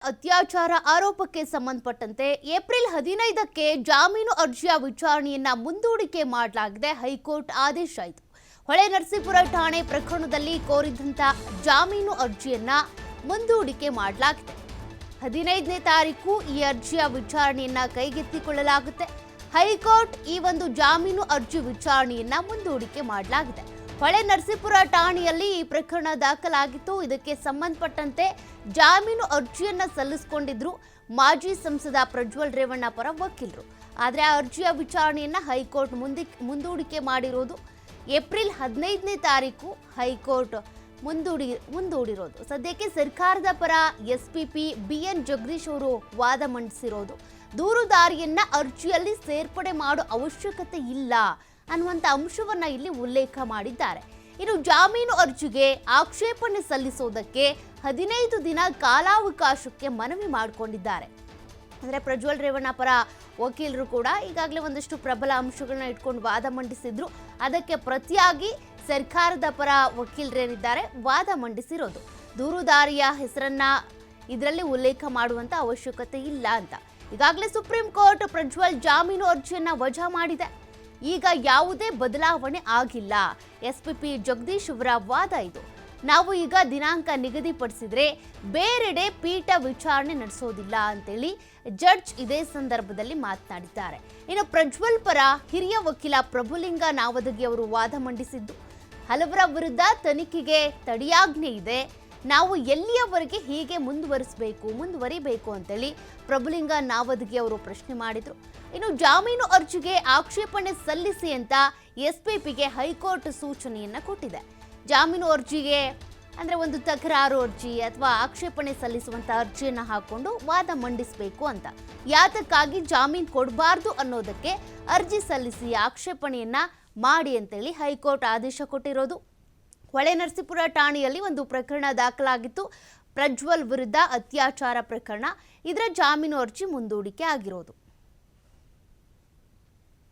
ಅತ್ಯಾಚಾರ ಆರೋಪಕ್ಕೆ ಸಂಬಂಧಪಟ್ಟಂತೆ ಏಪ್ರಿಲ್ 15ಕ್ಕೆ ಜಾಮೀನು ಅರ್ಜಿಯ ವಿಚಾರಣೆಯನ್ನ ಮುಂದೂಡಿಕೆ ಮಾಡಲಾಗಿದೆ. ಹೈಕೋರ್ಟ್ ಆದೇಶ ಆಯಿತು. ಹೊಳೆನರಸೀಪುರ ಠಾಣೆ ಪ್ರಕರಣದಲ್ಲಿ ಕೋರಿದಂತ ಜಾಮೀನು ಅರ್ಜಿಯನ್ನ ಮುಂದೂಡಿಕೆ ಮಾಡಲಾಗಿದೆ. 15ನೇ ತಾರೀಕು ಈ ಅರ್ಜಿಯ ವಿಚಾರಣೆಯನ್ನ ಕೈಗೆತ್ತಿಕೊಳ್ಳಲಾಗುತ್ತೆ. ಹೈಕೋರ್ಟ್ ಈ ಒಂದು ಜಾಮೀನು ಅರ್ಜಿ ವಿಚಾರಣೆಯನ್ನ ಮುಂದೂಡಿಕೆ ಮಾಡಲಾಗಿದೆ. ಹೊಳೆನರಸೀಪುರ ಠಾಣೆಯಲ್ಲಿ ಈ ಪ್ರಕರಣ ದಾಖಲಾಗಿತ್ತು. ಇದಕ್ಕೆ ಸಂಬಂಧಪಟ್ಟಂತೆ ಜಾಮೀನು ಅರ್ಜಿಯನ್ನ ಸಲ್ಲಿಸಿಕೊಂಡಿದ್ರು ಮಾಜಿ ಸಂಸದ ಪ್ರಜ್ವಲ್ ರೇವಣ್ಣ ಪರ ವಕೀಲರು. ಆದರೆ ಆ ಅರ್ಜಿಯ ವಿಚಾರಣೆಯನ್ನ ಹೈಕೋರ್ಟ್ ಮುಂದೂಡಿಕೆ ಮಾಡಿರೋದು. ಏಪ್ರಿಲ್ 15ನೇ ತಾರೀಕು ಹೈಕೋರ್ಟ್ ಮುಂದೂಡಿರೋದು. ಸದ್ಯಕ್ಕೆ ಸರ್ಕಾರದ ಪರ ಎಸ್ಪಿಪಿ ಬಿಎನ್ ಜಗದೀಶ್ ಅವರು ವಾದ ಮಂಡಿಸಿರೋದು. ದೂರುದಾರಿಯನ್ನ ಅರ್ಜಿಯಲ್ಲಿ ಸೇರ್ಪಡೆ ಮಾಡೋ ಅವಶ್ಯಕತೆ ಇಲ್ಲ ಅನ್ನುವಂಥ ಅಂಶವನ್ನ ಇಲ್ಲಿ ಉಲ್ಲೇಖ ಮಾಡಿದ್ದಾರೆ. ಇನ್ನು ಜಾಮೀನು ಅರ್ಜಿಗೆ ಆಕ್ಷೇಪಣೆ ಸಲ್ಲಿಸೋದಕ್ಕೆ 15 ದಿನ ಕಾಲಾವಕಾಶಕ್ಕೆ ಮನವಿ ಮಾಡಿಕೊಂಡಿದ್ದಾರೆ. ಅಂದರೆ ಪ್ರಜ್ವಲ್ ರೇವಣ್ಣ ಪರ ವಕೀಲರು ಕೂಡ ಈಗಾಗಲೇ ಒಂದಷ್ಟು ಪ್ರಬಲ ಅಂಶಗಳನ್ನ ಇಟ್ಕೊಂಡು ವಾದ ಮಂಡಿಸಿದ್ರು. ಅದಕ್ಕೆ ಪ್ರತಿಯಾಗಿ ಸರ್ಕಾರದ ಪರ ವಕೀಲರೇನಿದ್ದಾರೆ ವಾದ ಮಂಡಿಸಿರೋದು. ದೂರುದಾರಿಯ ಹೆಸರನ್ನ ಇದರಲ್ಲಿ ಉಲ್ಲೇಖ ಮಾಡುವಂತ ಅವಶ್ಯಕತೆ ಇಲ್ಲ ಅಂತ. ಈಗಾಗಲೇ ಸುಪ್ರೀಂ ಕೋರ್ಟ್ ಪ್ರಜ್ವಲ್ ಜಾಮೀನು ಅರ್ಜಿಯನ್ನ ವಜಾ ಮಾಡಿದೆ. ಈಗ ಯಾವುದೇ ಬದಲಾವಣೆ ಆಗಿಲ್ಲ. ಎಸ್ಪಿಪಿ ಜಗದೀಶ್ ಅವರ ವಾದ ಇದು. ನಾವು ಈಗ ದಿನಾಂಕ ನಿಗದಿಪಡಿಸಿದ್ರೆ ಬೇರೆಡೆ ಪೀಠ ವಿಚಾರಣೆ ನಡೆಸೋದಿಲ್ಲ ಅಂತೇಳಿ ಜಡ್ಜ್ ಇದೇ ಸಂದರ್ಭದಲ್ಲಿ ಮಾತನಾಡಿದ್ದಾರೆ. ಇನ್ನು ಪ್ರಜ್ವಲ್ ಪರ ಹಿರಿಯ ವಕೀಲ ಪ್ರಭುಲಿಂಗ ನಾವದಗಿ ಅವರು ವಾದ ಮಂಡಿಸಿದ್ದು, ಹಲವರ ವಿರುದ್ಧ ತನಿಖೆಗೆ ತಡೆಯಾಜ್ಞೆ ಇದೆ, ನಾವು ಎಲ್ಲಿಯವರೆಗೆ ಹೀಗೆ ಮುಂದುವರಿಬೇಕು ಅಂತೇಳಿ ಪ್ರಭುಲಿಂಗ ನಾವದಗಿ ಅವರು ಪ್ರಶ್ನೆ ಮಾಡಿದ್ರು. ಇನ್ನು ಜಾಮೀನು ಅರ್ಜಿಗೆ ಆಕ್ಷೇಪಣೆ ಸಲ್ಲಿಸಿ ಅಂತ ಎಸ್ಪಿಪಿಗೆ ಹೈಕೋರ್ಟ್ ಸೂಚನೆಯನ್ನ ಕೊಟ್ಟಿದೆ. ಜಾಮೀನು ಅರ್ಜಿಗೆ ಅಂದ್ರೆ ಒಂದು ತಕರಾರು ಅರ್ಜಿ ಅಥವಾ ಆಕ್ಷೇಪಣೆ ಸಲ್ಲಿಸುವಂತ ಅರ್ಜಿಯನ್ನ ಹಾಕೊಂಡು ವಾದ ಮಂಡಿಸಬೇಕು ಅಂತ. ಯಾತಕ್ಕಾಗಿ ಜಾಮೀನು ಕೊಡಬಾರ್ದು ಅನ್ನೋದಕ್ಕೆ ಅರ್ಜಿ ಸಲ್ಲಿಸಿ ಆಕ್ಷೇಪಣೆಯನ್ನ ಮಾಡಿ ಅಂತೇಳಿ ಹೈಕೋರ್ಟ್ ಆದೇಶ ಕೊಟ್ಟಿರೋದು. ಹೊಳೆನರಸೀಪುರ ಠಾಣೆಯಲ್ಲಿ ಒಂದು ಪ್ರಕರಣ ದಾಖಲಾಗಿತ್ತು. ಪ್ರಜ್ವಲ್ ವಿರುದ್ಧ ಅತ್ಯಾಚಾರ ಪ್ರಕರಣ. ಇದರ ಜಾಮೀನು ಅರ್ಜಿ ಮುಂದೂಡಿಕೆ ಆಗಿರೋದು.